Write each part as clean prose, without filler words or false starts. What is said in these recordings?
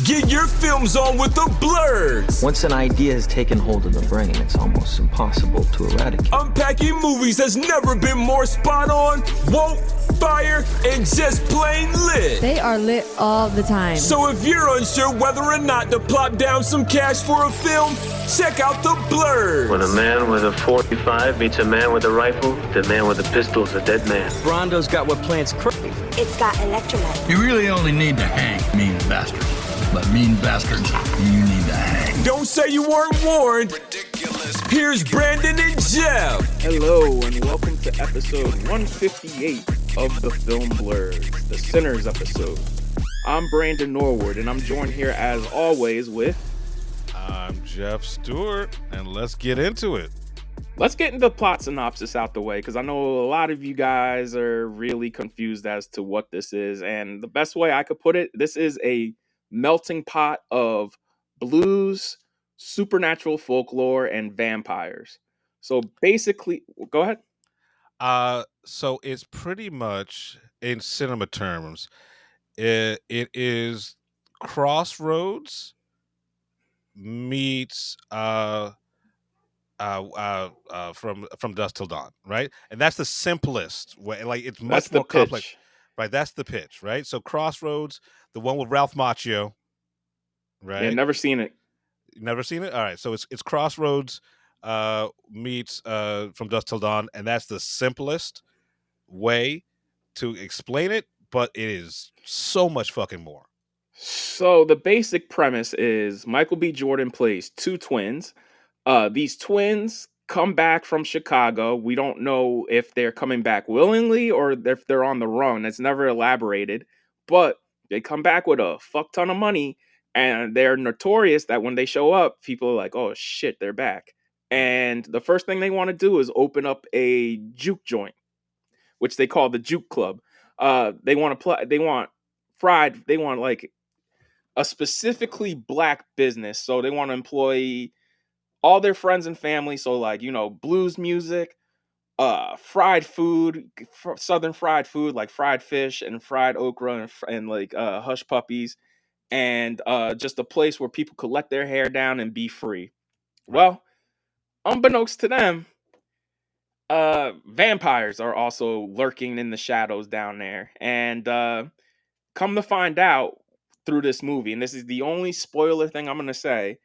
Get your films on with the Blurs. Once an idea has taken hold of the brain, it's almost impossible to eradicate. Unpacking movies has never been more spot on, woke, fire, and just plain lit. They are lit all the time. So if you're unsure whether or not to plop down some cash for a film, check out the Blurs. When a man with a 45 meets a man with a rifle, the man with a pistol is a dead man. Brondo's got what plants crave. It's got electrolyte. You really only need to hang mean bastards. But mean bastards, you need to hang. Don't say you weren't warned. Ridiculous. Here's Brandon and Jeff. Hello, and welcome to episode 158 of the Film Blurs, the Sinners episode. I'm Brandon Norwood, and I'm joined here as always with... I'm Jeff Stewart, and let's get into it. Let's get into the plot synopsis out the way, because I know a lot of you guys are really confused as to what this is, and the best way I could put it, this is a melting pot of blues, supernatural folklore, and vampires. So basically, go ahead. So it's pretty much, in cinema terms, it is Crossroads meets from Dusk Till Dawn, right? And that's the simplest way. Like, it's much more complex. Right, that's the pitch, right? So Crossroads, the one with Ralph Macchio, right? Yeah, never seen it. Never seen it? All right, so it's Crossroads meets From Dusk Till Dawn, and that's the simplest way to explain it, but it is so much fucking more. So the basic premise is Michael B. Jordan plays two twins. These twins come back from Chicago. We don't know if they're coming back willingly or if they're on the run. It's never elaborated, but they come back with a fuck ton of money, and they're notorious that when they show up, people are like, oh shit, they're back. And the first thing they want to do is open up a juke joint, which they call the Juke Club. They want like a specifically black business. So they want to employ all their friends and family, so like, you know, blues music, fried food, southern fried food, like fried fish and fried okra and like hush puppies, and just a place where people could let their hair down and be free. Well, unbeknownst to them, vampires are also lurking in the shadows down there. And come to find out through this movie, and this is the only spoiler thing I'm going to say,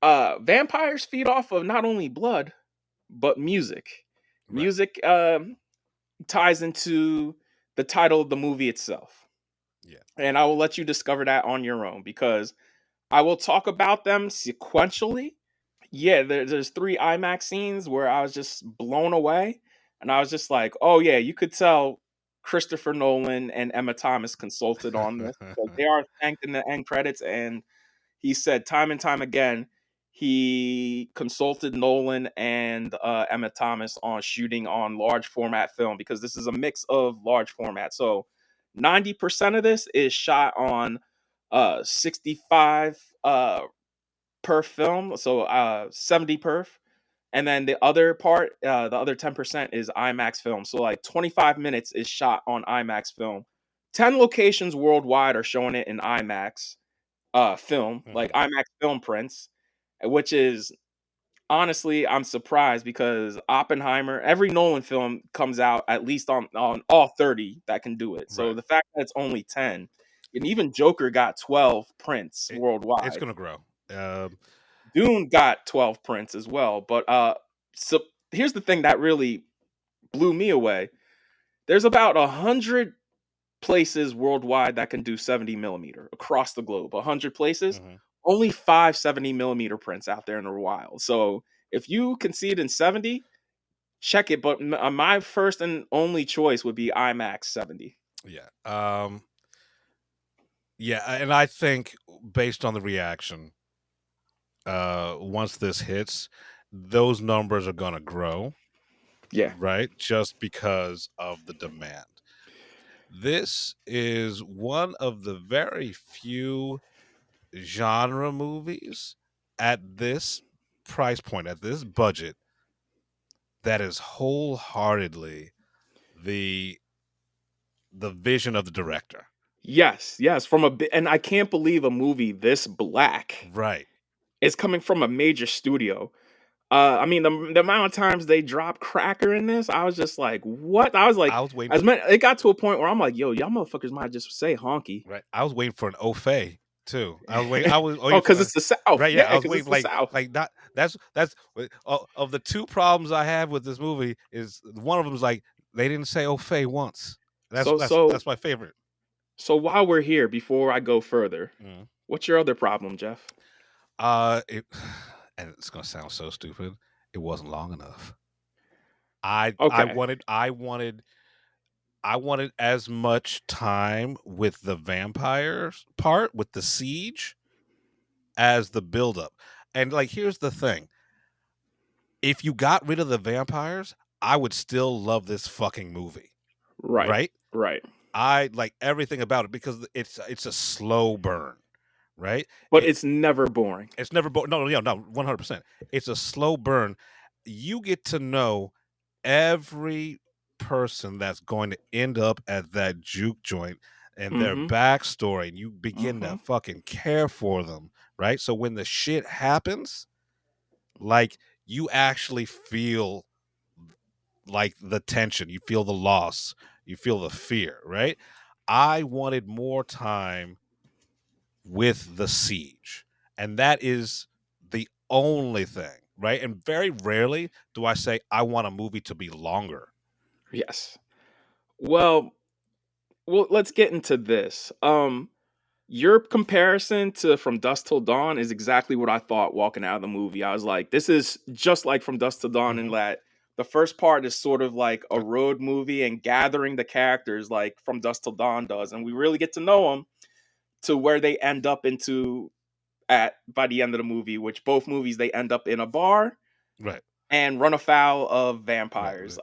vampires feed off of not only blood, but music. Right. Music ties into the title of the movie itself. Yeah. And I will let you discover that on your own, because I will talk about them sequentially. Yeah, there's 3 IMAX scenes where I was just blown away. And I was just like, oh yeah, you could tell Christopher Nolan and Emma Thomas consulted on this. They are thanked in the end credits, and he said time and time again, he consulted Nolan and Emma Thomas on shooting on large format film, because this is a mix of large format. So 90% of this is shot on 65 per film, so 70 perf. And then the other part, the other 10% is IMAX film. So like 25 minutes is shot on IMAX film. 10 locations worldwide are showing it in IMAX film, like IMAX film prints. Which is, honestly, I'm surprised, because Oppenheimer, every Nolan film comes out at least on all 30 that can do it. So right. The fact that it's only 10, and even Joker got 12 prints worldwide. It's going to grow. Dune got 12 prints as well. But so here's the thing that really blew me away. There's about 100 places worldwide that can do 70 millimeter across the globe. 100 places. Mm-hmm. Only 5 70 millimeter prints out there in the wild. So if you can see it in 70, check it. But my first and only choice would be IMAX 70. Yeah. Yeah. And I think based on the reaction, once this hits, those numbers are going to grow. Yeah. Right. Just because of the demand. This is one of the very few genre movies at this price point, at this budget, that is wholeheartedly the vision of the director. Yes, from and I can't believe a movie this black Right. is coming from a major studio. I mean, the amount of times they dropped cracker in this, I was just like, "What?" I was like, I was waiting as many, it got to a point where I'm like, "Yo, y'all motherfuckers might just say honky." right. I was waiting for an au fait too. I was Oh, waiting because for it's the South. right. Yeah, Yeah, I was because it's waiting the South. like not. That's of the two problems I have with this movie is one of them is like they didn't say au fait once. That's So that's so that's my favorite. so while we're here, before I go further, Mm. what's your other problem, Jeff? It and it's gonna sound so stupid. It wasn't long enough. I I Okay, wanted I wanted I wanted as much time with the vampires part with the siege as the buildup. And like, here's the thing: if you got rid of the vampires, I would still love this fucking movie. right, Right? right. I like everything about it because it's a slow burn. Right? But it's never boring. It's never no, yeah, no, 100%. It's a slow burn. You get to know every person that's going to end up at that juke joint and their Mm-hmm. backstory, and you begin Mm-hmm. to fucking care for them, right? So when the shit happens, like you actually feel like the tension, you feel the loss, you feel the fear, right? I wanted more time with the siege. And that is the only thing, right? And very rarely do I say I want a movie to be longer. Yes. Well, let's get into this. Your comparison to From Dusk Till Dawn is exactly what I thought walking out of the movie. I was like, this is just like From Dusk Till Dawn in Mhm. that the first part is sort of like a road movie and gathering the characters like From Dusk Till Dawn does, and we really get to know them to where they end up into at by the end of the movie, which both movies they end up in a bar Right. and run afoul of Right. vampires.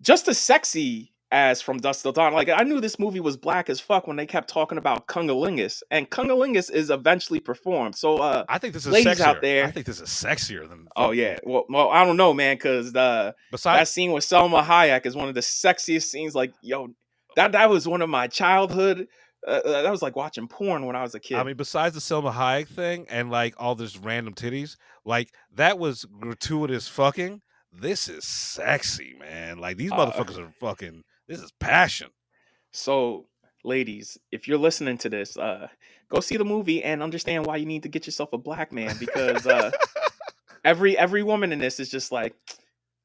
Just as sexy as From Dusk Till Dawn. Like I knew this movie was black as fuck when they kept talking about Cunnilingus, and Cunnilingus is eventually performed. So, I think this is ladies out sexier. I there, think this is sexier than oh fucking yeah, well, I don't know, man, because that besides scene with Selma Hayek is one of the sexiest scenes. Like, yo, that was one of my childhood. That was like watching porn when I was a I kid. mean, besides the Selma Hayek thing and like all this random titties, like that was gratuitous fucking. This is sexy, man. Like these Uh, motherfuckers are fucking. This is passion. so, ladies, if you're listening to this, go see the movie and understand why you need to get yourself a black man because every woman in this is just like,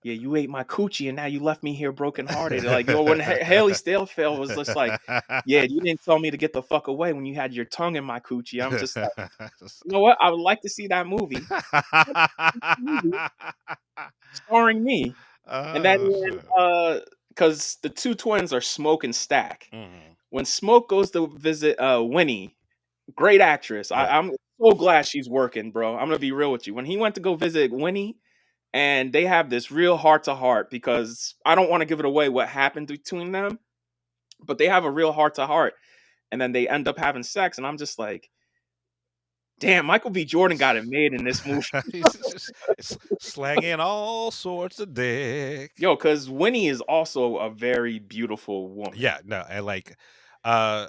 yeah, you ate my coochie and now you left me here brokenhearted. Like, yo, when Haley Stalefield was just like, yeah, you didn't tell me to get the fuck away when you had your tongue in my coochie. I'm just like, you know what? I would like to see that movie starring me. And then, Oh shit. because the two twins are Smoke and Stack. Mhm. When Smoke goes to visit Winnie, great actress. Right. I'm so glad she's working, bro. I'm gonna be real with you. When he went to go visit Winnie, and they have this real heart to heart because I don't want to give it away what happened between them, but they have a real heart to heart, and then they end up having sex, and I'm just like, damn, Michael B. Jordan got it made in this movie, He's just slanging all sorts of dick. yo, because Winnie is also a very beautiful woman. Yeah, no, and like, uh,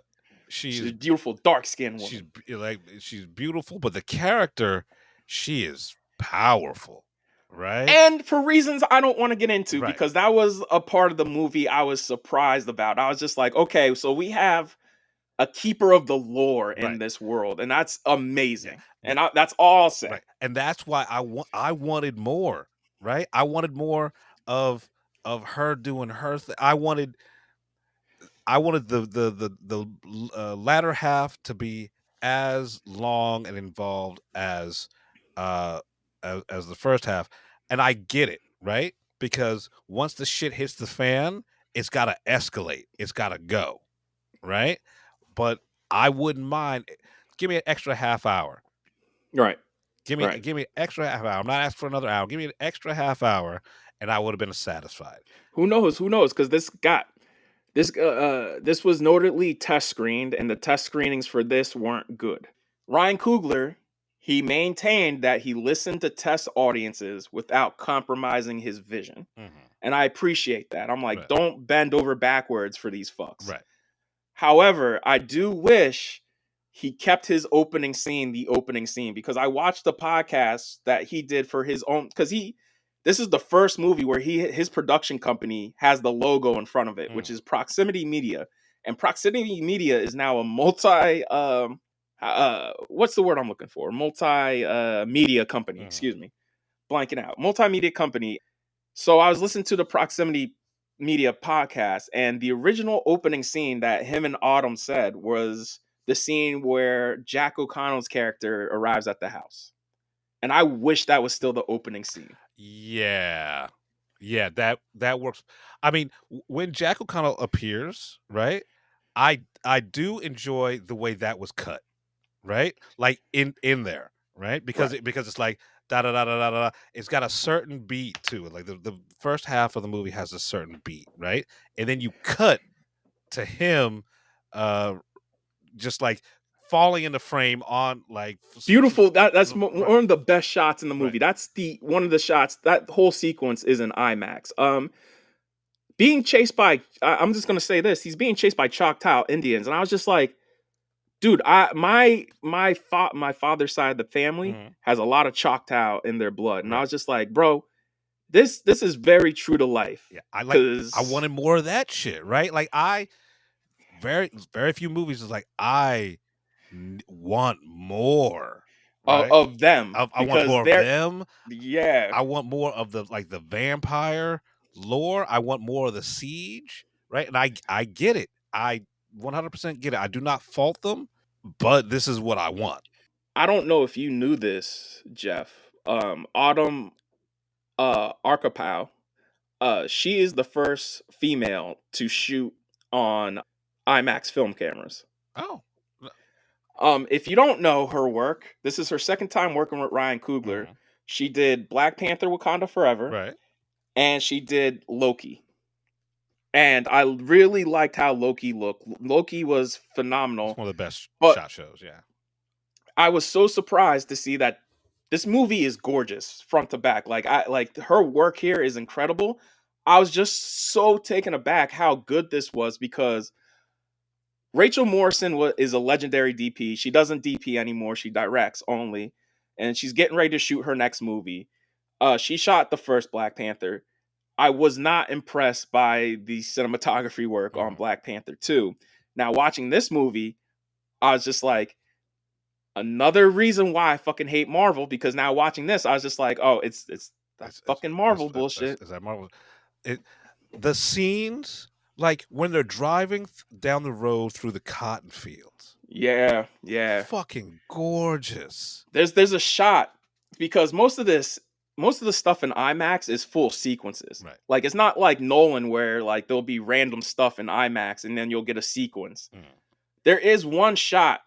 She's she's a beautiful dark skinned woman. like she's beautiful, but the character, she is powerful, right? And for reasons I don't want to get into, Right, because that was a part of the movie I was surprised about. I was just like, okay, so we have a keeper of the lore in right, this world, and that's yeah, amazing. yeah, And that's all I'll say. right, and that's why I wanted more, right? I wanted more of her doing her thing. I wanted the latter half to be as long and involved uh as the first half, and I get it, right? Because once the shit hits the fan, it's got to escalate. It's got to go, right? But I wouldn't mind. Give me an extra half hour. Right, right. Give me an extra half hour. I'm not asking for another hour. Give me an extra half hour, and I would have been satisfied. Who knows? Who knows? Because this was notably test screened, and the test screenings for this weren't good. Ryan Coogler, he maintained that he listened to test audiences without compromising his vision. Hmm. And I appreciate that. I'm like, Right, don't bend over backwards for these fucks. right. However, I do wish he kept his opening scene the opening scene, because I watched the podcast that he did for his own, because this is the first movie where his production company has the logo in front of it, which is Proximity Media. And Proximity Media is now a multi what's the word I'm looking for? Media company, excuse me. Blanking out. Multimedia company. So I was listening to the Proximity Media podcast, and the original opening scene that him and Autumn said was the scene where Jack O'Connell's character arrives at the house. And I wish that was still the opening scene. Yeah. Yeah, that works. I mean, when Jack O'Connell appears, right? I do enjoy the way that was cut, right? Like in there, right? Because because it's like da da da da da da. It's got a certain beat to it. Like the first half of the movie has a certain beat, right? And then you cut to him just like falling in the frame on like Beautiful. That's one right. of the best shots in the movie. Right. That's one of the shots. That whole sequence is in IMAX. Being chased by, I'm just gonna say this. He's being chased by Choctaw Indians, and I was just like, dude, my father's side of the family has a lot of Choctaw in their blood, and I was just like, bro, this is very true to life. Yeah, I wanted more of that shit, right? Like very few movies is like I want more, right? of them. I want more of them. Yeah, I want more of the the vampire lore. I want more of the siege, right? And I get it. I 100% get it. I do not fault them, but this is what I want. I don't know if you knew this, Jeff. Autumn Arkapow, she is the first female to shoot on IMAX film cameras. Oh. If you don't know her work, this is her second time working with Ryan Coogler. She did Black Panther Wakanda Forever. Right. And she did Loki. And I really liked how Loki looked. Loki was phenomenal. It's one of the best shot shows, yeah. I was so surprised to see that this movie is gorgeous front to back. Like her work here is incredible. I was just so taken aback how good this was, because Rachel Morrison is a legendary DP. She doesn't DP anymore. She directs only. And she's getting ready to shoot her next movie. She shot the first Black Panther. I was not impressed by the cinematography work on Black Panther 2. Now, watching this movie, I was just like, another reason why I fucking hate Marvel, because now watching this, I was just like, oh, it's fucking Marvel bullshit. Is that Marvel? The scenes, like when they're driving down the road through the cotton fields. Yeah. Fucking gorgeous. There's a shot, because most of the stuff in IMAX is full sequences. Right. Like, it's not like Nolan where like there'll be random stuff in IMAX and then you'll get a sequence. There is one shot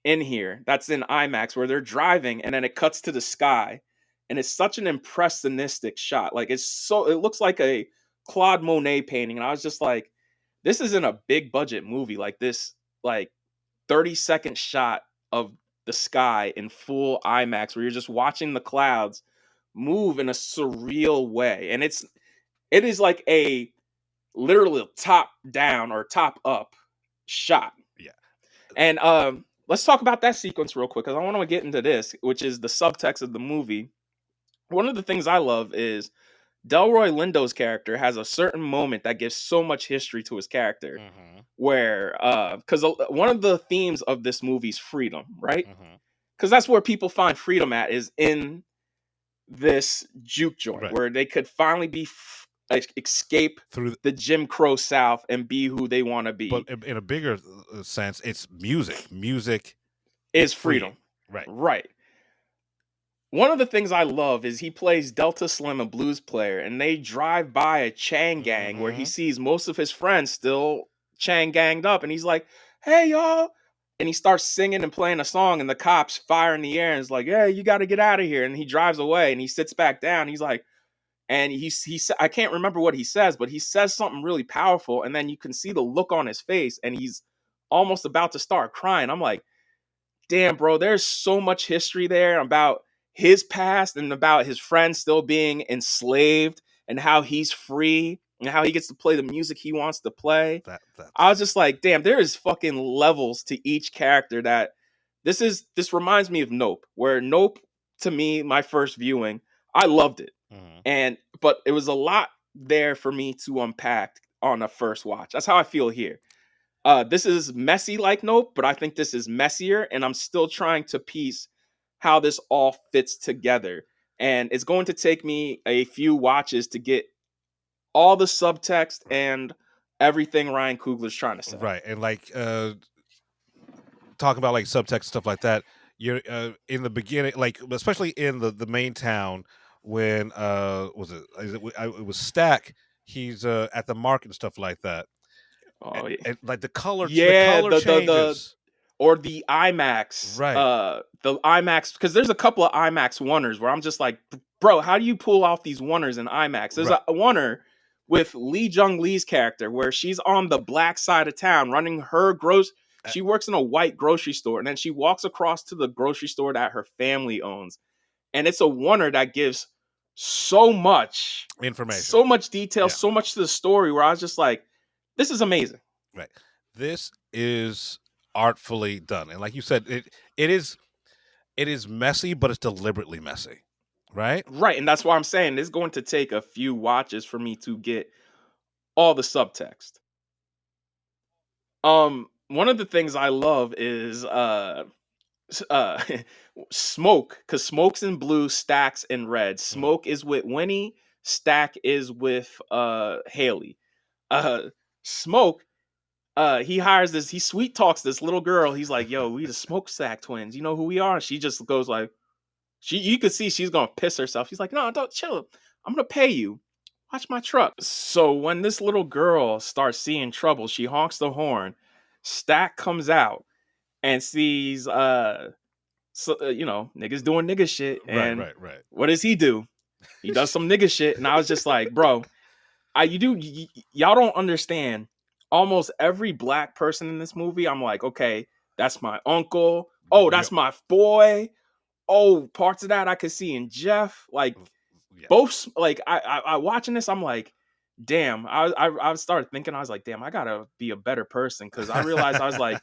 in here that's in IMAX where they're driving and then it cuts to the sky, and it's such an impressionistic shot. Like, it looks like a Claude Monet painting, and I was just like, this isn't a big budget movie. Like, this like 30-second shot of the sky in full IMAX where you're just watching the clouds move in a surreal way, and it is like a literally top down or top up shot. Yeah. And let's talk about that sequence real quick, because I want to get into this, which is the subtext of the movie. One of the things I love is Delroy Lindo's character has a certain moment that gives so much history to his character, where because one of the themes of this movie is freedom, right? Because that's where people find freedom at, is in this juke joint, where they could finally be escape through the Jim Crow South and be who they want to be. But in a bigger sense, it's music. Music is freedom. Right. One of the things I love is he plays Delta Slim, a blues player, and they drive by a Chang gang where he sees most of his friends still Chang ganged up, and he's like, hey, y'all. And he starts singing and playing a song, and the cops fire in the air, and it's like, hey, you got to get out of here. And he drives away, and he sits back down. He's like, and he I can't remember what he says, but he says something really powerful, and then you can see the look on his face, and he's almost about to start crying. I'm like, damn, bro, there's so much history there about his past and about his friends still being enslaved and how he's free and how he gets to play the music he wants to play. That's I was just like, damn, there is fucking levels to each character. That this reminds me of Nope, where Nope, to me, my first viewing, I loved it. But it was a lot there for me to unpack on a first watch. That's how I feel here. This is messy like Nope, but I think this is messier, and I'm still trying to piece how this all fits together. And it's going to take me a few watches to get all the subtext and everything Ryan Coogler's trying to say. right. And like talking about like subtext stuff like that. You're in the beginning, like especially in the main town when it was Stack. He's at the market and stuff like that. Oh yeah, And like the color the changes. or the IMAX, Right. the IMAX, because there's a couple of IMAX oneers where I'm just like, bro, how do you pull off these oneers in IMAX? There's Right. a oneer with Li Jun Li's character where she's on the black side of town running her she works in a white grocery store, and then she walks across to the grocery store that her family owns, and it's a oneer that gives so much Information, so much detail, Yeah. so much to the story, where I was just like, this is amazing. Right. This is artfully done, and like you said, it is messy, but it's deliberately messy, right? Right, and that's why I'm saying it's going to take a few watches for me to get all the subtext. One of the things I love is Smoke, because Smoke's in blue, Stack's in red. Smoke is with Winnie, Stack is with Haley. Smoke, he sweet talks this little girl. He's like, yo, we the Smokestack twins. You know who we are? And she just goes like, you could see she's gonna piss herself. She's like, no, don't chill. I'm gonna pay you. Watch my truck. So when this little girl starts seeing trouble, she honks the horn. Stack comes out and sees niggas doing nigga shit. And Right. what does he do? He does some nigga shit. And I was just like, bro, y'all don't understand. Almost every black person in this movie, I'm like, okay, that's my uncle. Oh, that's my boy. Oh, parts of that I could see in Jeff. Like both, like I watching this, I'm like, damn. I started thinking, I was like, damn, I gotta be a better person, because I realized I was like,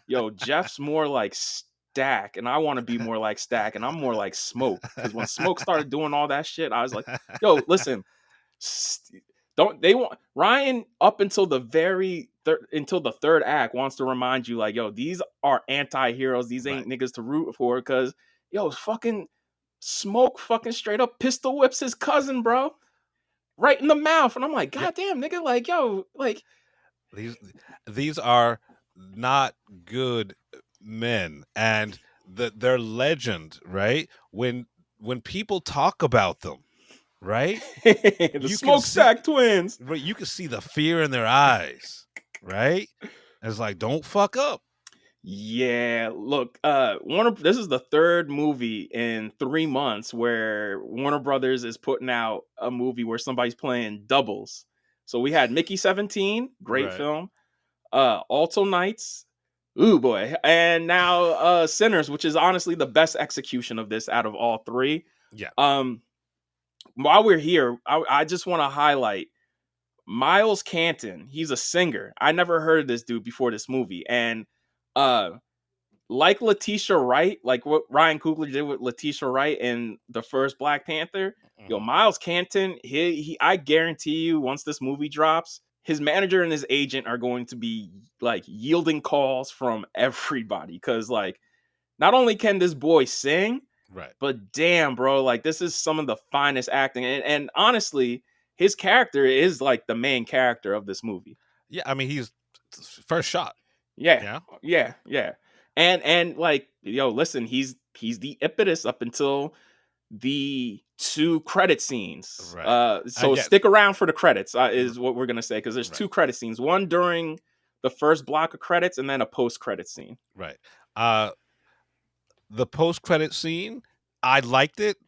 yo, Jeff's more like Stack, and I want to be more like Stack, and I'm more like Smoke. Because when Smoke started doing all that shit, I was like, yo, listen, don't they want Ryan up until the until the third act wants to remind you like, yo, these are anti-heroes. These ain't niggas to root for, because yo, fucking Smoke fucking straight up pistol whips his cousin, bro. Right in the mouth. And I'm like, God damn, nigga, like, yo, like these are not good men, and their legend, right? When people talk about them, right? the Smokestack twins. Right, you can see the fear in their eyes, right? It's like, don't fuck up. Yeah, look, this is the third movie in 3 months where Warner Brothers is putting out a movie where somebody's playing doubles. So we had Mickey 17, great film. Alto Knights, ooh boy, and now Sinners, which is honestly the best execution of this out of all three. Yeah. While we're here, I just want to highlight Miles Canton. He's a singer. I never heard of this dude before this movie, and like Letitia Wright, like what Ryan Coogler did with Letitia Wright in the first Black Panther, yo, Miles Canton, he I guarantee you, once this movie drops, his manager and his agent are going to be like yielding calls from everybody, because like, not only can this boy sing, right, but damn, bro, like this is some of the finest acting, and honestly, his character is like the main character of this movie. Yeah, I mean, he's first shot. Yeah. And like, yo, listen, he's the impetus up until the 2 credit scenes. Right. So stick around for the credits, is what we're gonna say, because there's 2 credit scenes, one during the first block of credits and then a post-credit scene. Right. The post-credit scene, I liked it,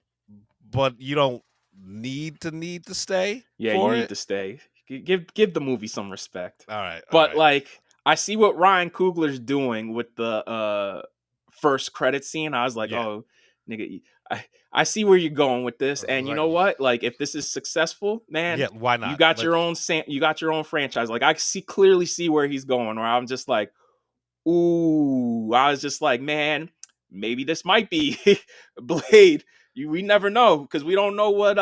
but you don't need to stay. Yeah, for you need it. to stay. Give the movie some respect. All right. But like, I see what Ryan Coogler's doing with the first credit scene. I was like, oh, nigga, I see where you're going with this, and you Like, know what? Like, if this is successful, man, yeah, why you not? got your own you got your own franchise. Like, I clearly see where he's going. Where I'm just like, ooh, I was just like, man, maybe this might be Blade. We never know because we don't know what.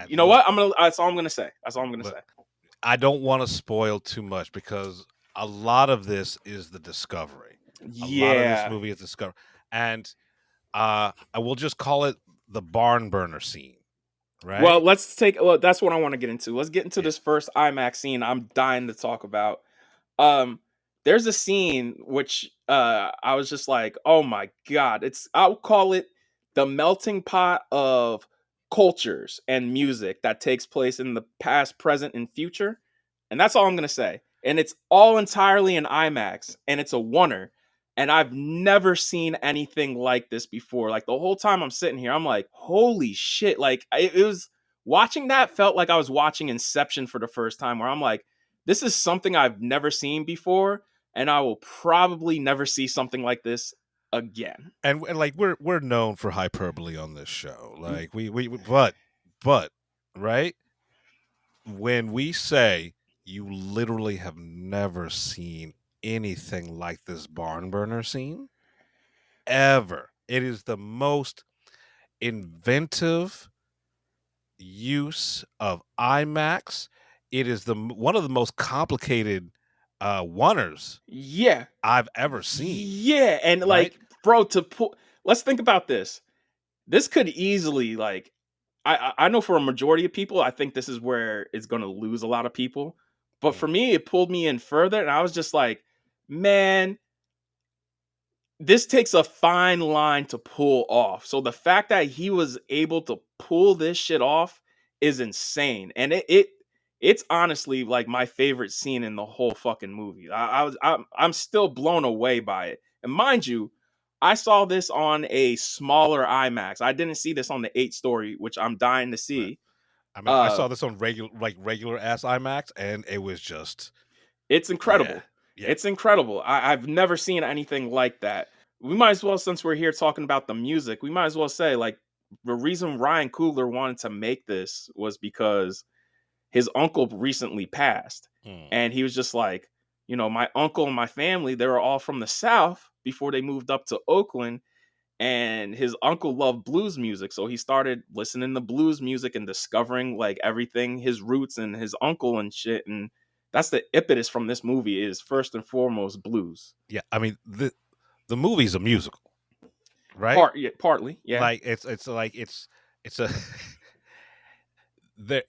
You know look, what? That's all I'm gonna say. That's all I'm gonna look, say. I don't want to spoil too much because a lot of this is the discovery. A lot of this Yeah. movie is discovery, and I will just call it the barn burner scene, Well, right? that's what I want to get into. Let's get into Yeah. this first IMAX scene I'm dying to talk about. Um, there's a scene which I was just like, oh my god, I'll call it the melting pot of cultures and music that takes place in the past, present, and future. And that's all I'm gonna say. And it's all entirely in IMAX, and it's a oneer. And I've never seen anything like this before. Like the whole time I'm sitting here, I'm like, holy shit. Like it was watching that felt like I was watching Inception for the first time, where I'm like, this is something I've never seen before, and I will probably never see something like this again. And like we're known for hyperbole on this show. Mm. Like but right when we say you literally have never seen anything like this barn burner scene ever. It is the most inventive use of IMAX. It is one of the most complicated oneers Yeah. I've ever seen. Yeah. And Right? like, bro, let's think about this. This could easily, like, I know for a majority of people, I think this is where it's gonna lose a lot of people. But for me, it pulled me in further, and I was just like, man, this takes a fine line to pull off. So the fact that he was able to pull this shit off is insane. And it's honestly like my favorite scene in the whole fucking movie. I'm still blown away by it. And mind you, I saw this on a smaller IMAX. I didn't see this on the 8-story, which I'm dying to Right. see. I mean, I saw this on regular ass IMAX, and it was just It's incredible. yeah. It's incredible. I've never seen anything like that. We might as well, since we're here talking about the music, we might as well say, like, the reason Ryan Coogler wanted to make this was because his uncle recently passed. And he was just like, you know, my uncle and my family, they were all from the South before they moved up to Oakland. And his uncle loved blues music. So he started listening to blues music and discovering like everything, his roots and his uncle and shit. And that's the impetus from this movie, is first and foremost blues. Yeah, I mean the movie's a musical, right? Partly, yeah. Like it's a there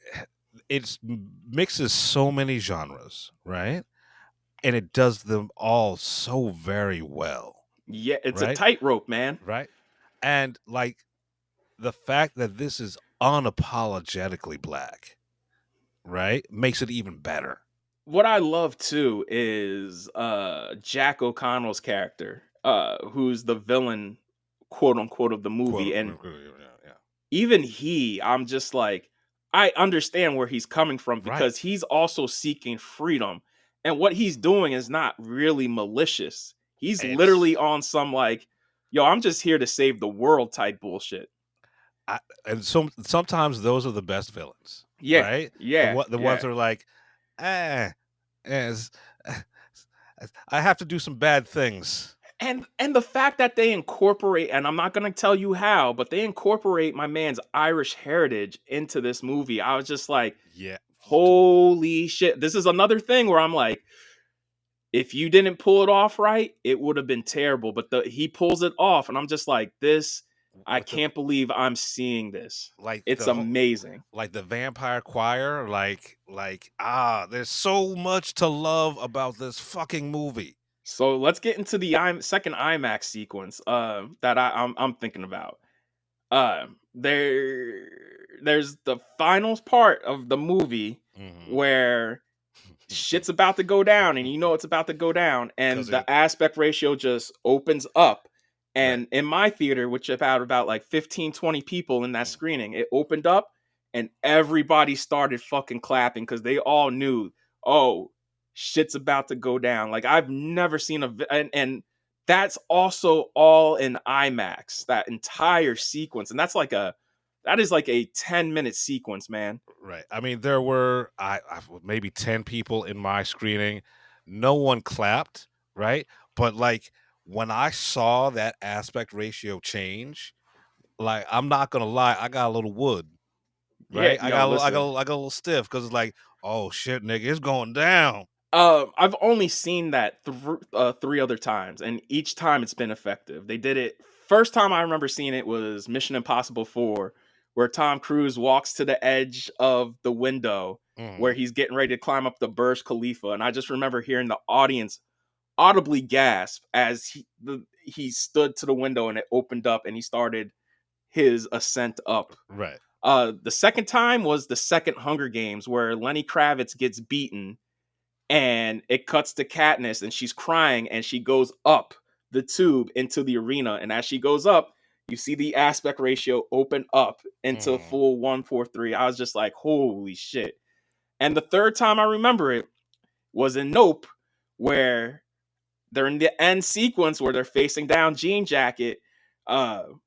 it's mixes so many genres, right? And it does them all so very well, Yeah, it's a right? tightrope, man. Right? And like the fact that this is unapologetically black, right? Makes it even better. What I love too is Jack O'Connell's character, who's the villain, quote unquote, of the movie. And Yeah. even I'm just like, I understand where he's coming from, Right. because he's also seeking freedom. And what he's doing is not really malicious. He's literally on some like, yo, I'm just here to save the world type bullshit. And sometimes those are the best villains. Yeah. Right? Yeah. The ones that are like, as I have to do some bad things. And the fact that they incorporate, and I'm not gonna tell you how, but they incorporate my man's Irish heritage into this movie. I was just like, yeah, holy shit. This is another thing where I'm like, if you didn't pull it off right, it would have been terrible. But he pulls it off, and I'm just like, I can't believe I'm seeing this. Like it's amazing. Like the vampire choir, there's so much to love about this fucking movie. So let's get into the second IMAX sequence that I'm thinking about. There's the final part of the movie where shit's about to go down, and you know it's about to go down, and the aspect ratio just opens up. And in my theater, which about like 15, 20 people in that screening, it opened up and everybody started fucking clapping because they all knew, oh, shit's about to go down. Like, I've never seen and that's also all in IMAX, that entire sequence. And that is like a 10-minute sequence, man. Right. I mean, there were maybe 10 people in my screening. No one clapped, right? But like when I saw that aspect ratio change, like I'm not gonna lie, I got a little wood, Yeah, right? yo, listen. I got a little stiff because it's like, oh shit, nigga, it's going down. I've only seen that three other times, and each time it's been effective. They did it. First time I remember seeing it was Mission Impossible 4, where Tom Cruise walks to the edge of the window where Mhm. he's getting ready to climb up the Burj Khalifa, and I just remember hearing the audience audibly gasp as he stood to the window and it opened up and he started his ascent up. Right. The second time was the second Hunger Games where Lenny Kravitz gets beaten and it cuts to Katniss and she's crying and she goes up the tube into the arena, and as she goes up you see the aspect ratio open up into Mhm. full 1:43. I was just like, holy shit. And the third time I remember it was in Nope, where they're in the end sequence where they're facing down Jean Jacket. Oh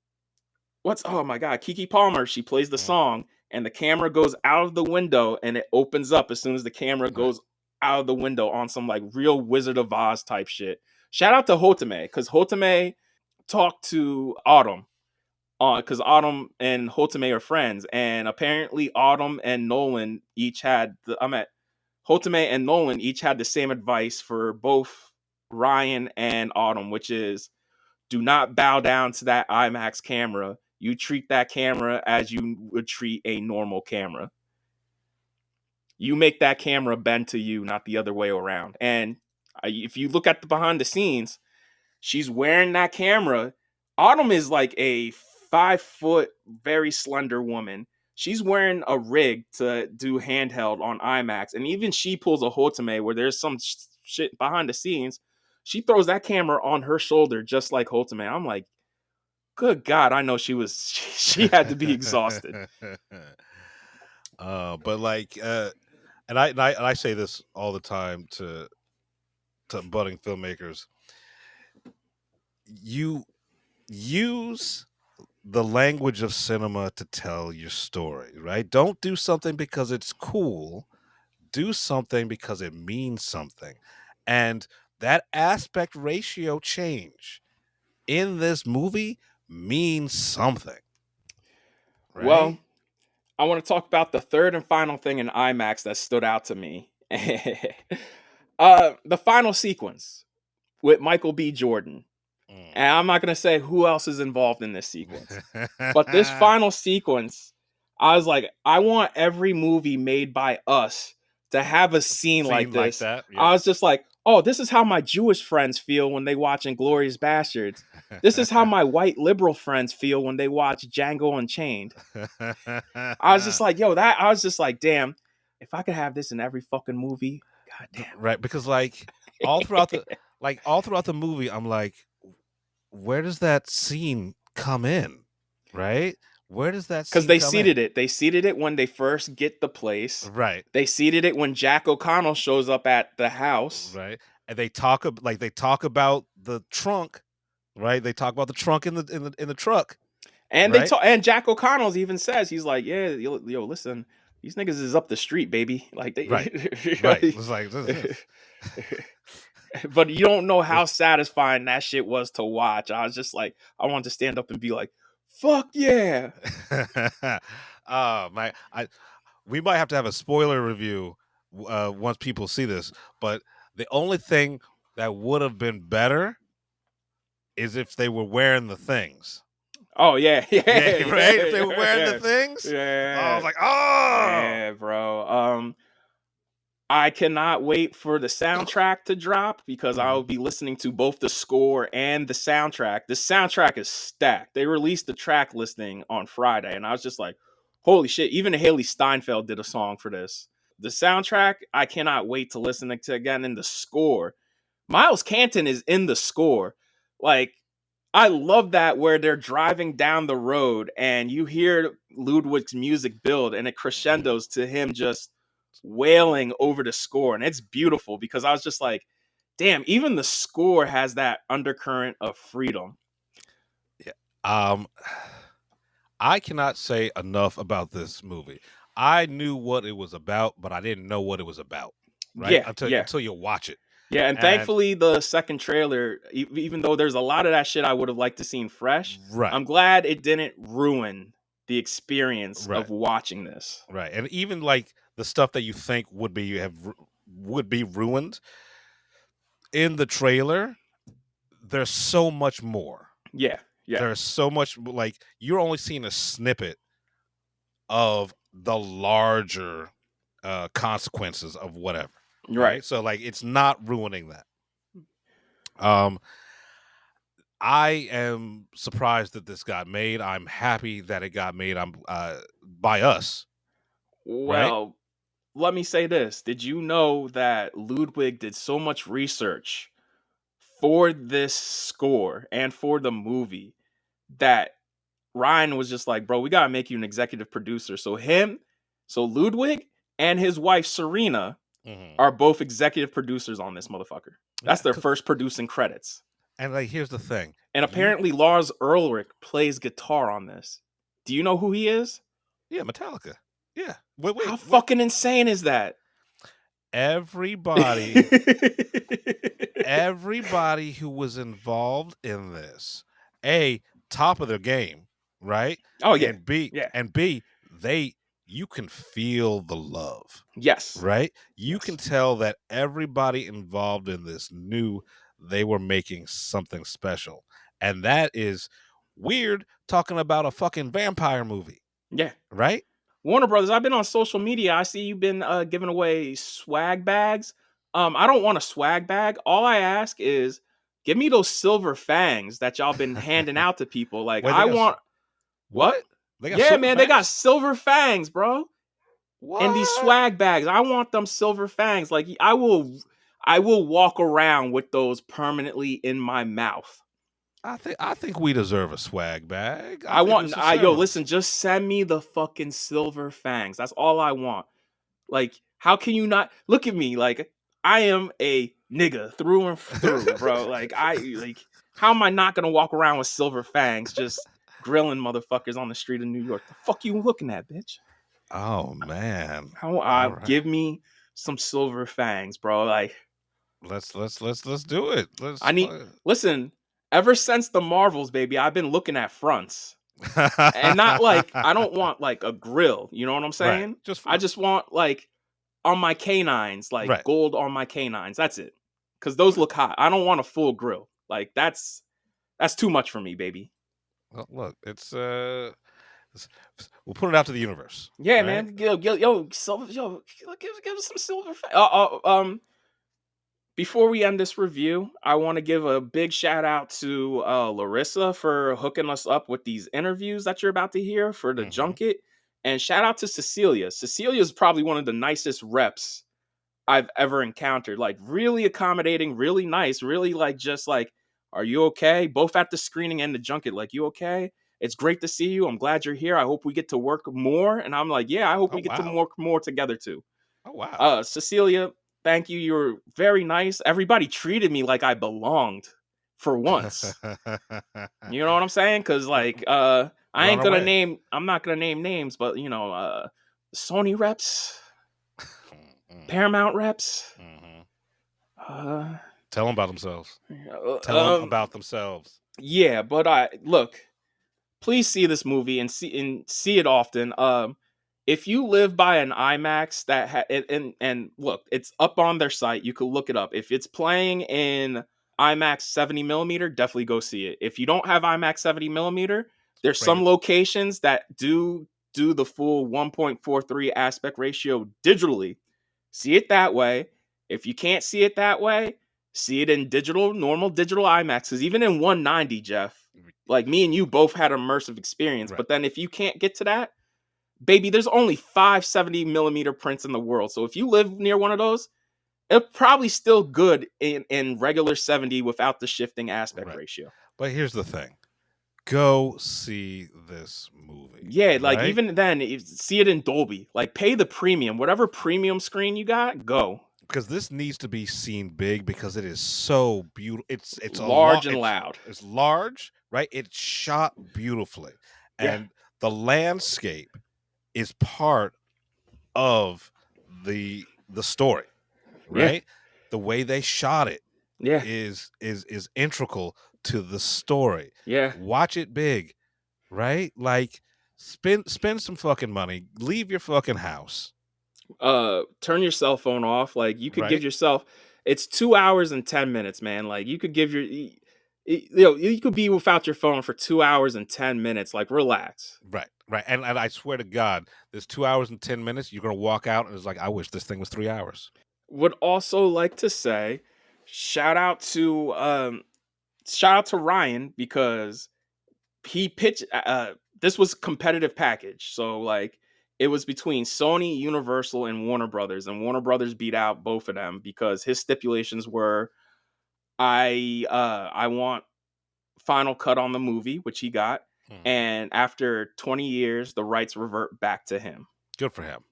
my god, Kiki Palmer, she plays the Mhm. song and the camera goes out of the window and it opens up as soon as the camera Right. goes out of the window on some like real Wizard of Oz type shit. Shout out to Hotame, because Hotame talked to Autumn because Autumn and Hotame are friends, and apparently Autumn and Nolan each had Hotame and Nolan each had the same advice for both Ryan and Autumn, which is do not bow down to that IMAX camera. You treat that camera as you would treat a normal camera. You make that camera bend to you, not the other way around. And if you look at the behind the scenes, she's wearing that camera. Autumn is like a 5 foot, very slender woman. She's wearing a rig to do handheld on IMAX. And even she pulls a Hotame where there's some shit behind the scenes. She throws that camera on her shoulder just like Hotame. I'm like, good God, I know she had to be exhausted. But like, and I say this all the time to budding filmmakers. You use the language of cinema to tell your story, right? Don't do something because it's cool. Do something because it means something. And that aspect ratio change in this movie means something, Well, right? I want to talk about the third and final thing in IMAX that stood out to me. The final sequence with Michael B. Jordan. And I'm not going to say who else is involved in this sequence. But this final sequence, I was like, I want every movie made by us to have a scene like like this. that, I yeah. was just like, oh, this is how my Jewish friends feel when they watch Inglourious Bastards. This is how my white liberal friends feel when they watch Django Unchained. I was just like, I was just like, damn, if I could have this in every fucking movie, goddamn. Right, because like all throughout the movie, I'm like, where does that scene come in? Right? Where does that Because scene come in? They seeded it when they first get the place. Right. They seeded it when Jack O'Connell shows up at the house. Right. And they talk about the trunk, right? They talk about the trunk in the truck. And right? and Jack O'Connell's even says, he's like, yeah, yo, listen, these niggas is up the street, baby. Like they Right. Right. It's like this. But you don't know how satisfying that shit was to watch. I was just like, I wanted to stand up and be like, fuck yeah. We might have to have a spoiler review once people see this, but the only thing that would have been better is if they were wearing the things. Oh yeah, right. If they were wearing the things, I was like, oh, yeah, bro. I cannot wait for the soundtrack to drop because I will be listening to both the score and the soundtrack. The soundtrack is stacked. They released the track listing on Friday, and I was just like, holy shit. Even Haley Steinfeld did a song for this. The soundtrack, I cannot wait to listen to again. In the score, Miles Canton is in the score. Like, I love that where they're driving down the road and you hear Ludwig's music build and it crescendos to him just wailing over the score, and it's beautiful because I was just like, damn, even the score has that undercurrent of freedom. I cannot say enough about this movie. I knew what it was about, but I didn't know what it was about. Right? Yeah. Until you watch it. Yeah, and thankfully the second trailer, even though there's a lot of that shit I would have liked to seen fresh, Right. I'm glad it didn't ruin the experience of watching this. Right. And even like the stuff that you think would be ruined in the trailer, there's so much more. Yeah. There's so much, like, you're only seeing a snippet of the larger consequences of whatever. Right. So like it's not ruining that. I am surprised that this got made. I'm happy that it got made by us. Well, let me say this. Did you know that Ludwig did so much research for this score and for the movie that Ryan was just like, bro, we got to make you an executive producer. So Ludwig and his wife, Serena, are both executive producers on this motherfucker. That's their first producing credits. And like, here's the thing. And apparently Lars Ulrich plays guitar on this. Do you know who he is? Yeah, Metallica. Yeah. How fucking insane is that? Everybody who was involved in this, A, top of their game, right? Oh yeah. And B, you can feel the love. Yes. Right? You can tell that everybody involved in this knew they were making something special. And that is weird, talking about a fucking vampire movie. Yeah. Right? Warner Brothers, I've been on social media. I see you've been giving away swag bags. I don't want a swag bag. All I ask is give me those silver fangs that y'all been handing out to people. Like, Wait, I want... What? They got man, they got silver fangs, bro. What? And these swag bags, I want them silver fangs. Like, I will walk around with those permanently in my mouth. I think we deserve a swag bag. Listen, just send me the fucking silver fangs. That's all I want. Like, how can you not look at me? Like, I am a nigga through and through, bro. Like, how am I not gonna walk around with silver fangs just grilling motherfuckers on the street of New York? The fuck you looking at, bitch? Oh man. Give me some silver fangs, bro. Like, let's do it. Listen, ever since the Marvels, baby, I've been looking at fronts. And not like, I don't want like a grill, you know what I'm saying? Right. I just want like on my canines, like gold on my canines. That's it. Cause those look hot. I don't want a full grill. Like that's too much for me, baby. Well, look, we'll put it out to the universe. Yeah, right? Man. Silver, give us some silver. Before we end this review, I want to give a big shout out to Larissa for hooking us up with these interviews that you're about to hear for the junket. And shout out to Cecilia. Cecilia is probably one of the nicest reps I've ever encountered. Like, really accommodating, really nice, really like, just like, are you okay? Both at the screening and the junket. Like, you okay? It's great to see you. I'm glad you're here. I hope we get to work more. And I'm like, yeah, I hope we get to work more together too. Oh, wow. Cecilia, thank you. You were very nice. Everybody treated me like I belonged for once. You know what I'm saying? Because like, I'm not gonna name names, but you know, Sony reps, Paramount reps. Tell them about themselves. Tell them about themselves. Yeah, but look, please see this movie and see it often. If you live by an IMAX and look, it's up on their site. You can look it up. If it's playing in IMAX 70 millimeter, definitely go see it. If you don't have IMAX 70 millimeter, there's some locations that do the full 1.43 aspect ratio digitally. See it that way. If you can't see it that way, see it in normal digital IMAX. Because even in 190, Jeff, like me and you both had immersive experience. Right. But then if you can't get to that, baby, there's only 5 70 millimeter prints in the world. So if you live near one of those, it's probably still good in regular 70 without the shifting aspect ratio. But here's the thing. Go see this movie. Yeah, like even then, see it in Dolby. Like pay the premium. Whatever premium screen you got, go. because this needs to be seen big because it is so beautiful. It's large and loud. It's large, right? It's shot beautifully, Yeah. and the landscape is part of the story, right? The way they shot it Yeah. is integral to the story. Yeah. Watch it big, right? Like spend some fucking money. Leave your fucking house. Turn your cell phone off. Like you could give Right. yourself. It's 2 hours and 10 minutes, man. Like you could give you could be without your phone for 2 hours and 10 minutes. Like relax. Right. And I swear to God, there's 2 hours and 10 minutes. You're gonna walk out and it's like, I wish this thing was 3 hours. Would also like to say, shout out to Ryan because he pitched. This was competitive package, so like it was between Sony, Universal, and Warner Brothers, and Warner Brothers beat out both of them because his stipulations were, I want final cut on the movie, which he got, and after 20 years, the rights revert back to him. Good for him.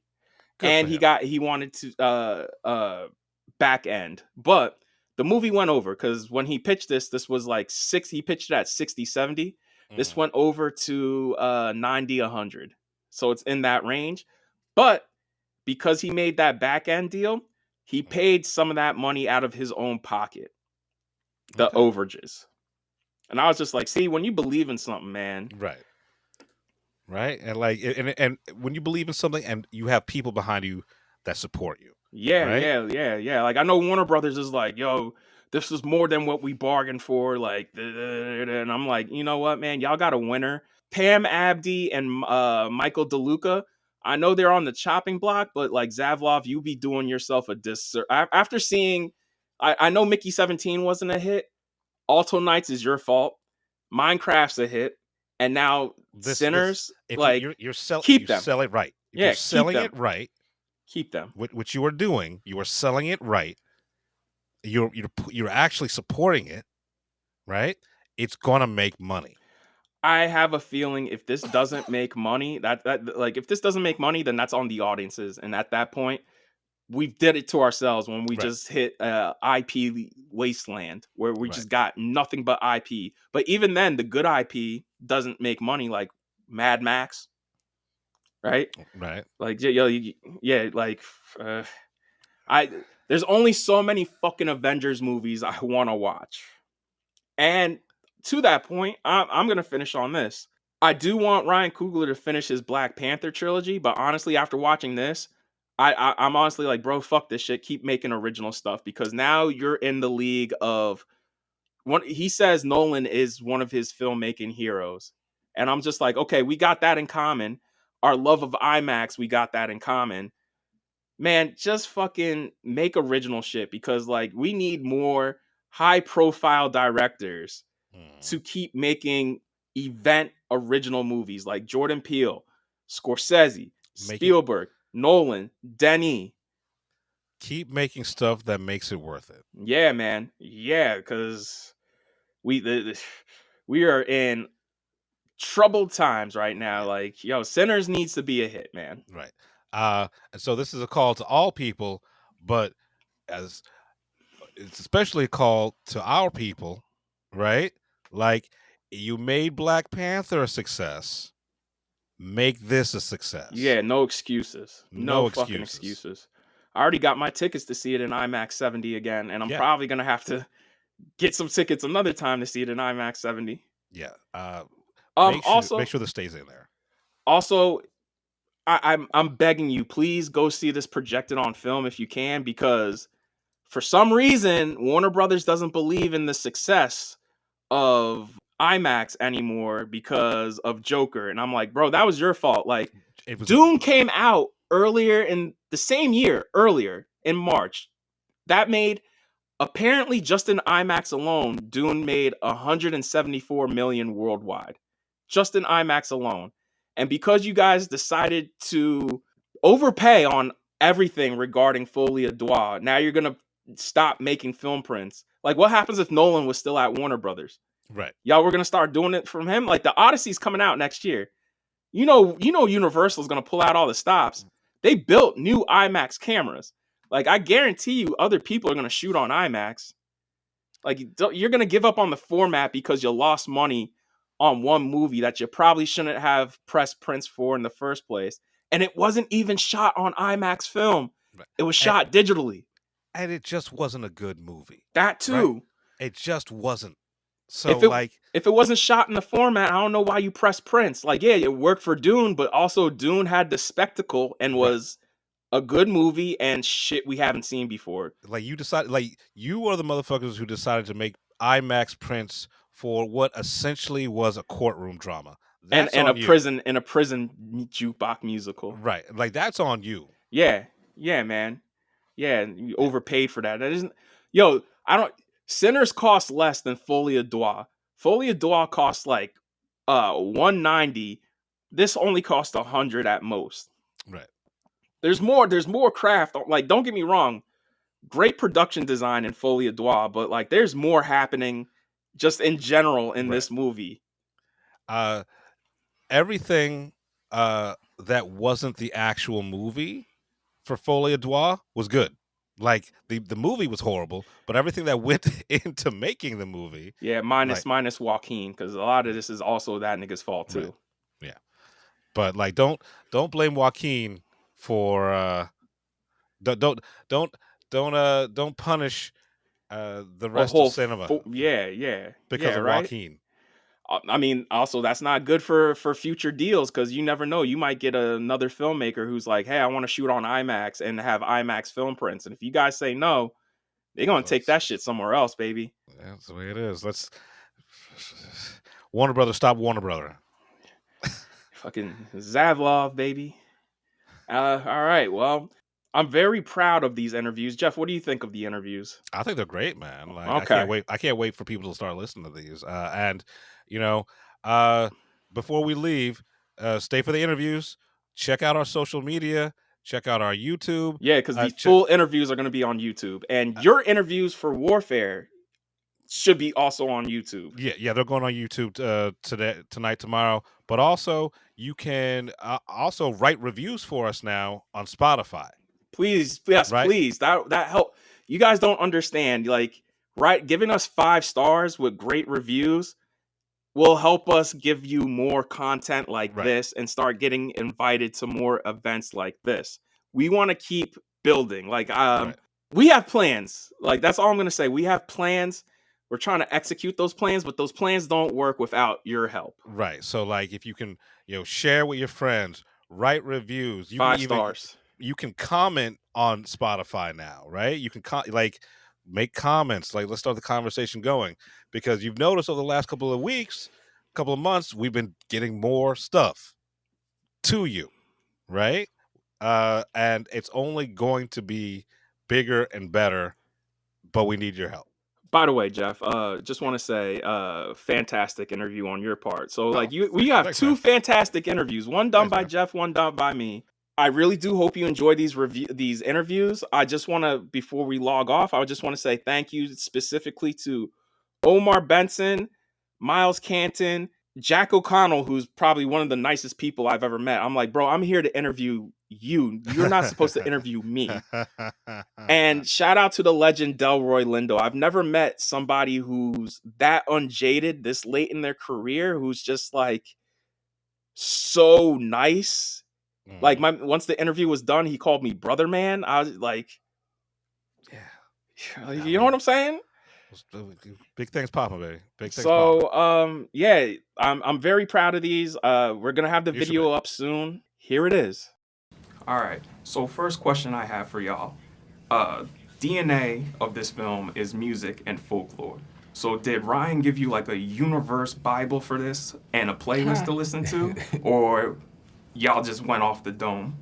And he wanted to back end, but the movie went over because when he pitched this was like he pitched it at 60, 70. This went over to 90, 100. So it's in that range. But because he made that back end deal, he paid some of that money out of his own pocket, the overages. And I was just like, see, when you believe in something, man. Right. And like, and when you believe in something and you have people behind you that support you. Yeah, right? yeah. Like I know Warner Brothers is like, yo, this is more than what we bargained for. Like, and I'm like, you know what, man, y'all got a winner. Pam Abdi and Michael DeLuca. I know they're on the chopping block, but like Zavlov, you be doing yourself a disservice. After seeing, I know Mickey 17 wasn't a hit. Alto Knights is your fault. Minecraft's a hit, and now Sinners. Like you're keep them. Sell it right. If Yeah, you're selling keep it right. Keep them. Which you are doing. You are selling it right. You're actually supporting it, right? It's gonna make money. I have a feeling if this doesn't make money, that like if this doesn't make money, then that's on the audiences. And at that point, we did it to ourselves when we just hit IP wasteland where we just got nothing but IP. But even then, the good IP doesn't make money like Mad Max. Right. Like, there's only so many fucking Avengers movies I want to watch. And to that point, I'm going to finish on this. I do want Ryan Coogler to finish his Black Panther trilogy, but honestly, after watching this, I'm honestly like, bro, fuck this shit. Keep making original stuff because now you're in the league of he says Nolan is one of his filmmaking heroes. And I'm just like, okay, we got that in common. Our love of IMAX, we got that in common. Man, just fucking make original shit because like we need more high profile directors to keep making event original movies like Jordan Peele, Scorsese, Spielberg, Nolan, Denis. Keep making stuff that makes it worth it. Yeah, man. Yeah, because we are in troubled times right now. Like, yo, Sinners needs to be a hit, man. Right. And so this is a call to all people, but as it's especially a call to our people, right? Like you made Black Panther a success. Make this a success. Yeah, no excuses. No fucking excuses. I already got my tickets to see it in IMAX 70 again, and I'm probably gonna have to get some tickets another time to see it in IMAX 70. Yeah. Make sure this stays in there. Also, I'm begging you, please go see this projected on film if you can, because for some reason Warner Brothers doesn't believe in the success of IMAX anymore because of Joker. And I'm like, bro, that was your fault. Like, Dune came out earlier in the same year, earlier in March. That made, apparently just in IMAX alone, Dune made 174 million worldwide. Just in IMAX alone. And because you guys decided to overpay on everything regarding Folie à Deux, now you're going to stop making film prints. Like, what happens if Nolan was still at Warner Brothers? Right. Y'all were going to start doing it from him? Like, the Odyssey's coming out next year. You know Universal's going to pull out all the stops. They built new IMAX cameras. Like, I guarantee you other people are going to shoot on IMAX. Like, you're going to give up on the format because you lost money on one movie that you probably shouldn't have pressed prints for in the first place. And it wasn't even shot on IMAX film. Right. It was shot digitally. And it just wasn't a good movie. That too. Right? It just wasn't. So if it wasn't shot in the format, I don't know why you press prints. Like, yeah, it worked for Dune, but also Dune had the spectacle and was a good movie and shit we haven't seen before. Like, you decided, like, you are the motherfuckers who decided to make IMAX prints for what essentially was a courtroom drama. That's and on a you. prison jukebox musical. Right. Like, that's on you. Yeah, man. Yeah, you overpaid for that. That isn't. Sinners cost less than Folie à Deux. Folie à Deux costs like $190. This only cost $100 at most. Right. There's more craft. Like, don't get me wrong, great production design in Folie à Deux, but like, there's more happening just in general in this movie. Everything that wasn't the actual movie for Folie à Deux was good. Like, the movie was horrible, but everything that went into making the movie. Yeah, minus Joaquin, because a lot of this is also that nigga's fault too. Right. Yeah, but like, don't blame Joaquin for don't punish the rest of cinema. Because of Joaquin. I mean, also, that's not good for future deals, because you never know. You might get another filmmaker who's like, hey, I want to shoot on IMAX and have IMAX film prints. And if you guys say no, they're going to take that shit somewhere else, baby. That's the way it is. Warner Brothers, stop Warner Brother. Fucking Zavlov, baby. All right, well, I'm very proud of these interviews. Jeff, what do you think of the interviews? I think they're great, man. Like, okay. I can't wait for people to start listening to these. And before we leave, stay for the interviews. Check out our social media. Check out our YouTube. Yeah, because the full interviews are going to be on YouTube, and your interviews for Warfare should be also on YouTube. Yeah, they're going on YouTube tonight, tomorrow. But also, you can also write reviews for us now on Spotify. Please, yes, right? Please. That help. You guys don't understand. Like, giving us 5 stars with great reviews will help us give you more content like this and start getting invited to more events like this. We want to keep building. Like, we have plans. Like, that's all I'm going to say. We have plans. We're trying to execute those plans, but those plans don't work without your help. Right. So, like, if you can, share with your friends, write reviews. 5 stars. You can comment on Spotify now, right? You can make comments. Like, let's start the conversation going, because you've noticed over the last couple of months, we've been getting more stuff to you, right? And it's only going to be bigger and better, but we need your help. By the way, Jeff, just want to say, fantastic interview on your part. So, we have 2 fantastic interviews, one done by Jeff, one done by me. I really do hope you enjoy these interviews. I just want to, before we log off, I just want to say thank you specifically to Omar Benson, Miles Canton, Jack O'Connell, who's probably one of the nicest people I've ever met. I'm like, bro, I'm here to interview you. You're not supposed to interview me. And shout out to the legend Delroy Lindo. I've never met somebody who's that unjaded this late in their career, who's just like so nice. Like, once the interview was done, he called me brother man. I was like, yeah, you know what I'm saying? Big things popping, baby. Big things popping. Yeah, I'm very proud of these. We're gonna have the video up soon. Here it is. All right. So first question I have for y'all: DNA of this film is music and folklore. So did Ryan give you like a universe Bible for this and a playlist to listen to, or y'all just went off the dome?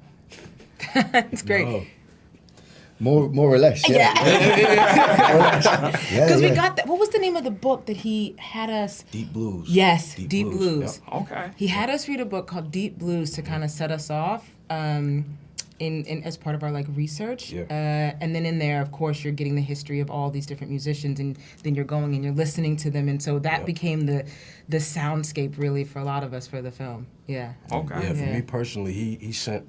It's great. No. More or less, yeah. Because we got that. What was the name of the book that he had us? Deep Blues. Yes, Deep Blues. Yep. Okay. He had us read a book called Deep Blues to kind of set us off. in as part of our like research. Yeah. And then in there, of course, you're getting the history of all these different musicians, and then you're going and you're listening to them, and so that became the soundscape really for a lot of us for the film. Yeah. Okay. Yeah, for me personally, he sent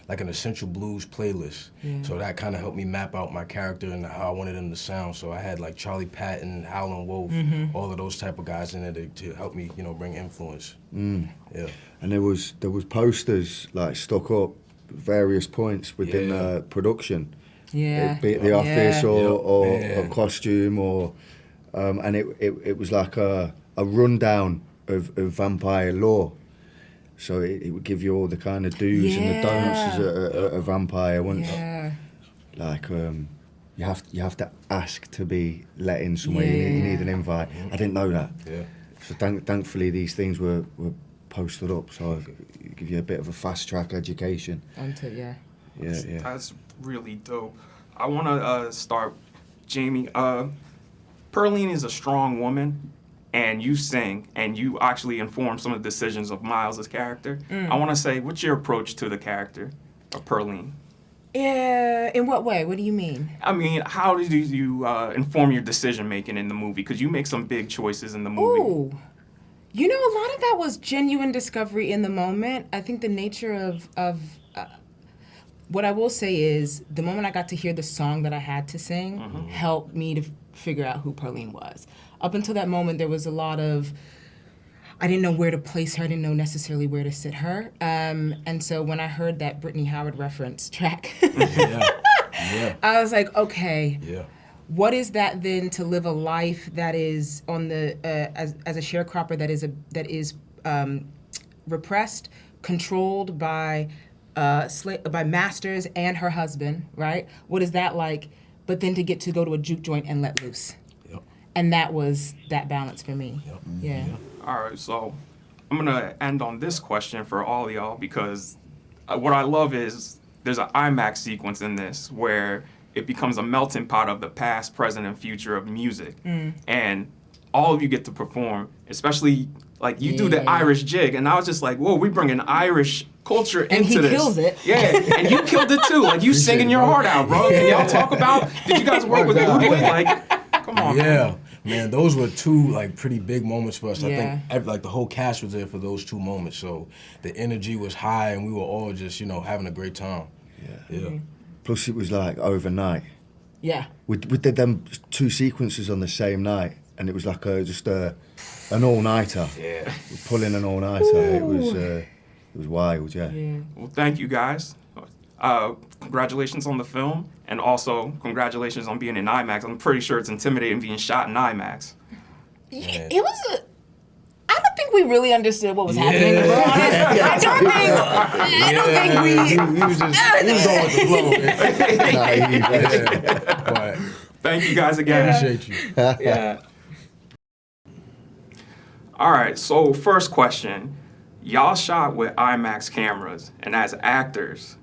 like an essential blues playlist. So that kind of helped me map out my character and how I wanted him to sound. So I had like Charlie Patton, Howlin' Wolf, all of those type of guys in there to help me, bring influence. Yeah. And there was posters like stuck up various points within production. Yeah. Be it the office or a costume or and it was like a rundown of vampire lore. So it would give you all the kind of do's and the don'ts as a vampire. Like you have to ask to be let in somewhere. You need an invite. I didn't know that. Yeah. So thankfully these things were posted up. So it give you a bit of a fast track education. Yeah. Yeah. That's really dope. I want to start, Jayme. Pearline is a strong woman, and you sing, and you actually inform some of the decisions of Miles' character. I want to say, what's your approach to the character of Pearline? Yeah. In what way? What do you mean? I mean, how did you inform your decision making in the movie? Because you make some big choices in the movie. Ooh. A lot of that was genuine discovery in the moment. I think the nature of what I will say is the moment I got to hear the song that I had to sing helped me to figure out who Pearline was. Up until that moment, there was a lot of, I didn't know where to place her. I didn't know necessarily where to sit her. And so when I heard that Brittany Howard reference track, I was like, okay. Yeah. What is that then to live a life that is on the as a sharecropper that is repressed, controlled by by masters and her husband, right? What is that like? But then to get to go to a juke joint and let loose, and that was that balance for me. Yeah. All right, so I'm gonna end on this question for all y'all because what I love is there's an IMAX sequence in this where it becomes a melting pot of the past, present, and future of music. And all of you get to perform, especially like you do the Irish jig. And I was just like, whoa, we bringing Irish culture into this. And he kills it. Yeah, and you killed it too. Like you singing your heart out, bro. Can y'all talk about, did you guys work with Coogler? Like, come on, man. Man, those were two like pretty big moments for us. I think like the whole cast was there for those 2 moments. So the energy was high and we were all just, having a great time. Yeah. Plus it was like overnight. Yeah. We did them 2 sequences on the same night, and it was like an all-nighter. Yeah. Pulling an all-nighter. It was wild. Yeah. Well, thank you guys. Congratulations on the film, and also congratulations on being in IMAX. I'm pretty sure it's intimidating being shot in IMAX. It was I don't think we really understood what was happening, to be honest. I don't think we... He was going with the flow. But thank you guys again. Appreciate you. All right, so first question. Y'all shot with IMAX cameras, and as actors,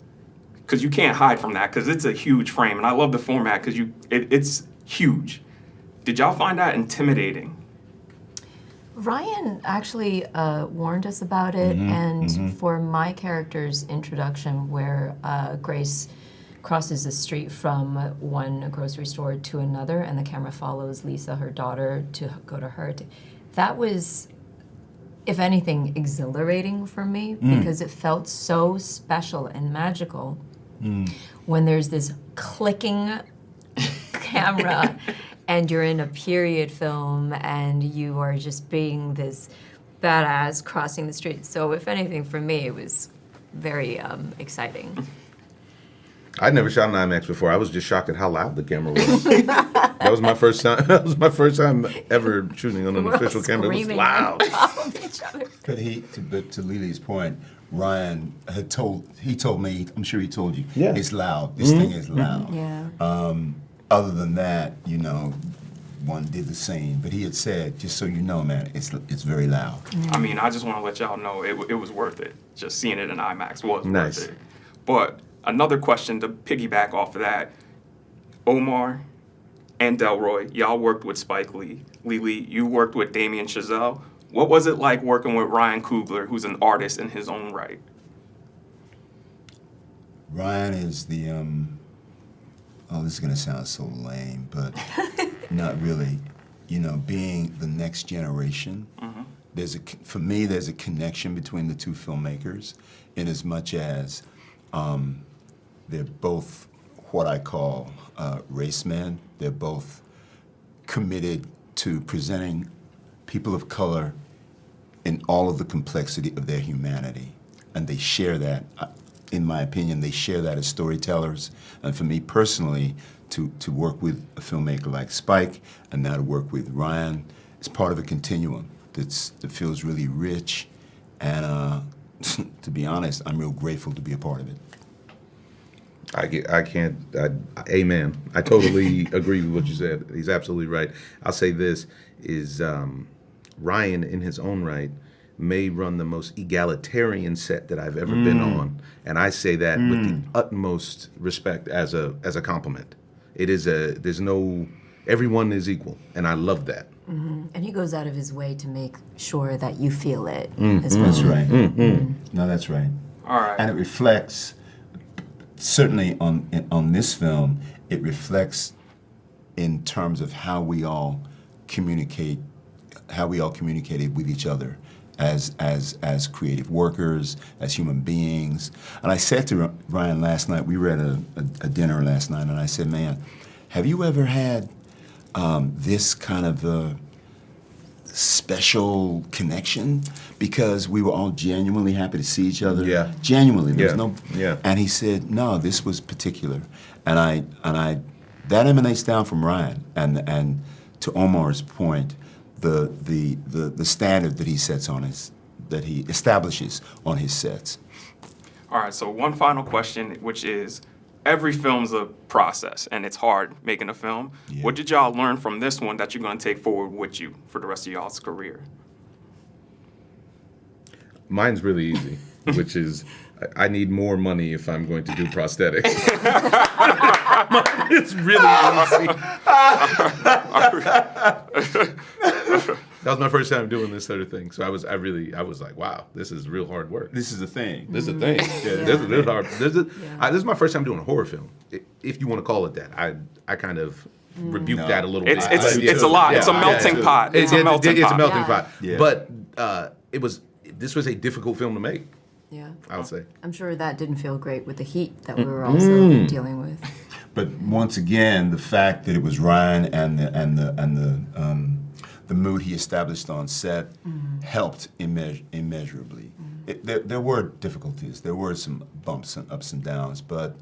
because you can't hide from that, because it's a huge frame, and I love the format because it's huge. Did y'all find that intimidating? Ryan actually warned us about it, and for my character's introduction, where Grace crosses the street from one grocery store to another, and the camera follows Lisa, her daughter, to go to her, that was, if anything, exhilarating for me, because it felt so special and magical when there's this clicking camera and you're in a period film and you are just being this badass crossing the street. So if anything, for me, it was very exciting. I'd never shot an IMAX before. I was just shocked at how loud the camera was. That was my first time. That was my first time ever shooting on an official camera. It was loud. But to Lili's point, Ryan had told me. I'm sure he told you. Yeah. It's loud. This thing is loud. Yeah. Other than that, one did the same. But he had said, just so you know, man, it's very loud. I mean, I just want to let y'all know it was worth it. Just seeing it in IMAX was Nice. worth it. But another question to piggyback off of that, Omar and Delroy, y'all worked with Spike Lee. Lili, you worked with Damien Chazelle. What was it like working with Ryan Coogler, who's an artist in his own right? Ryan is the, this is gonna sound so lame, but not really. You know, being the next generation, for me, there's a connection between the two filmmakers in as much as they're both what I call race men. They're both committed to presenting people of color in all of the complexity of their humanity. And they share that, in my opinion, they share that as storytellers. And for me personally, to work with a filmmaker like Spike and now to work with Ryan is part of a continuum that feels really rich. And to be honest, I'm real grateful to be a part of it. Amen. I totally agree with what you said. He's absolutely right. I'll say this is Ryan, in his own right, may run the most egalitarian set that I've ever been on, and I say that with the utmost respect as a compliment. It is everyone is equal, and I love that. And he goes out of his way to make sure that you feel it as well. That's right. No, that's right. All right. And it reflects, certainly on this film, it reflects in terms of how we all communicated with each other as creative workers, as human beings. And I said to Ryan last night, we were at a dinner last night, and I said, man, have you ever had this kind of a special connection? Because we were all genuinely happy to see each other. Yeah. Genuinely. There's no. Yeah. And he said, no, this was particular. And I that emanates down from Ryan. And to Omar's point, the standard that he sets on that he establishes on his sets. All right, so one final question, which is, every film's a process, and it's hard making a film. Yeah. What did y'all learn from this one that you're going to take forward with you for the rest of y'all's career? Mine's really easy, which is I need more money if I'm going to do prosthetics. It's really easy. That was my first time doing this sort of thing, so I was like, wow, this is real hard work. This is a thing. This is a thing. Yeah, this is hard. This is my first time doing a horror film, if you want to call it that. I kind of rebuke that a little bit. It's a lot. Yeah. It's a melting pot. It's a melting pot. Yeah. But this was a difficult film to make. Yeah, I would say. I'm sure that didn't feel great with the heat that we were also dealing with. But once again, the fact that it was Ryan and the mood he established on set helped immeasurably. There were difficulties. There were some bumps and ups and downs, but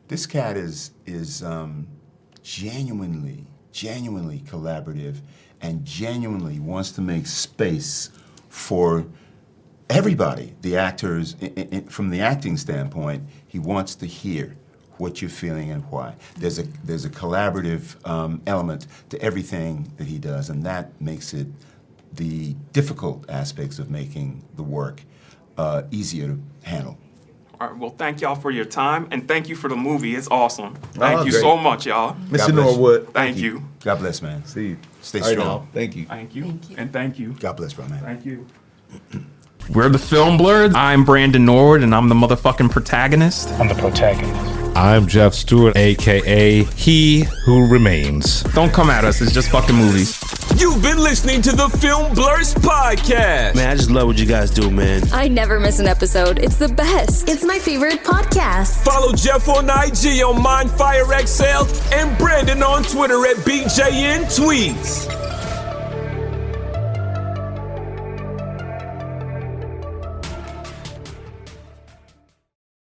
this cat is genuinely collaborative and genuinely wants to make space for everybody. The actors, from the acting standpoint, he wants to hear what you're feeling and why. There's a collaborative element to everything that he does, and that makes it the difficult aspects of making the work easier to handle. All right, well, thank y'all for your time, and thank you for the movie. It's awesome. Thank you so much, y'all. Mr. Norwood. Thank you. God bless, man. See you. Stay strong. Thank you. Thank you. And thank you. God bless, bro, man. Thank you. We're the Film Blurs. I'm Brandon Norwood, and I'm the motherfucking protagonist. I'm the protagonist. I'm Jeff Stewart, a.k.a. He Who Remains. Don't come at us. It's just fucking movies. You've been listening to the Film Blurs podcast. Man, I just love what you guys do, man. I never miss an episode. It's the best. It's my favorite podcast. Follow Jeff on IG on MindFireXL and Brandon on Twitter at BJN Tweets.